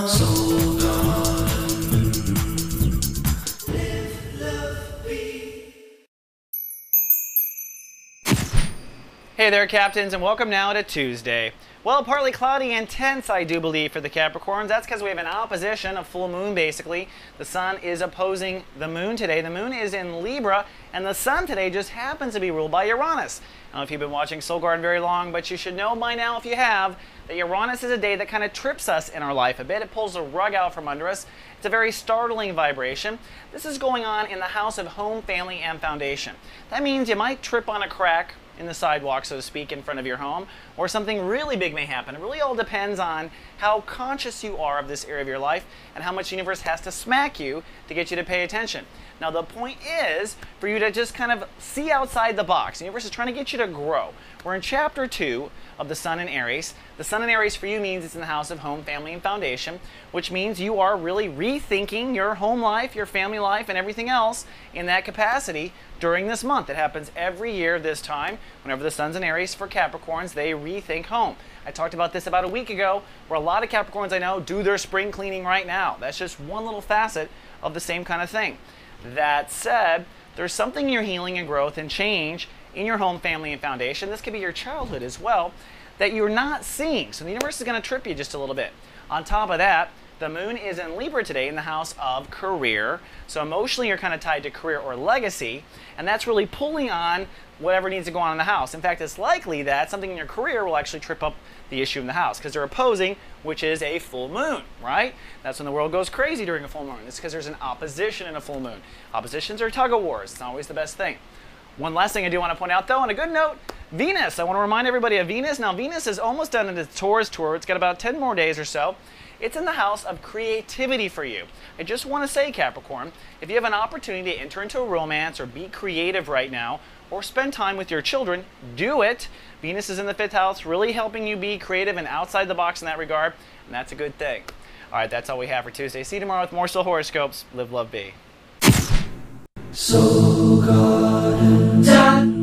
Soul Garden. Live, love, be. Hey there, Captains, and welcome now to Tuesday. Well, partly cloudy and tense, I do believe, for the Capricorns. That's because we have an opposition, a full moon, basically. The sun is opposing the moon today. The moon is in Libra, and the sun today just happens to be ruled by Uranus. I don't know if you've been watching Soul Garden very long, but you should know by now, if you have, that Uranus is a day that kind of trips us in our life a bit. It pulls the rug out from under us. It's a very startling vibration. This is going on in the house of home, family, and foundation. That means you might trip on a crack in the sidewalk, so to speak, in front of your home, or something really big may happen. It really all depends on how conscious you are of this area of your life and how much the universe has to smack you to get you to pay attention. Now, the point is for you to just kind of see outside the box. The universe is trying to get you to grow. We're in chapter 2 of the Sun in Aries. The Sun in Aries for you means it's in the house of home, family, and foundation, which means you are really rethinking your home life, your family life, and everything else in that capacity during this month. It happens every year this time. Whenever the Sun's in Aries for Capricorns, they rethink home. I talked about this about a week ago, where a lot of Capricorns I know do their spring cleaning right now. That's just one little facet of the same kind of thing. That said, there's something in your healing and growth and change in your home, family, and foundation. This could be your childhood as well, that you're not seeing. So the universe is going to trip you just a little bit. On top of that, the moon is in Libra today in the house of career. So emotionally, you're kind of tied to career or legacy, and that's really pulling on whatever needs to go on in the house. In fact, it's likely that something in your career will actually trip up the issue in the house because they're opposing, which is a full moon, right? That's when the world goes crazy during a full moon. It's because there's an opposition in a full moon. Oppositions are tug-of-wars. It's not always the best thing. One last thing I do want to point out, though, on a good note, Venus. I want to remind everybody of Venus. Now, Venus is almost done in its Taurus tour. It's got about 10 more days or so. It's in the house of creativity for you. I just want to say, Capricorn, if you have an opportunity to enter into a romance or be creative right now, or spend time with your children, do it. Venus is in the 5th house, really helping you be creative and outside the box in that regard, and that's a good thing. All right, that's all we have for Tuesday. See you tomorrow with more Soul Horoscopes. Live, love, be. Soul Garden.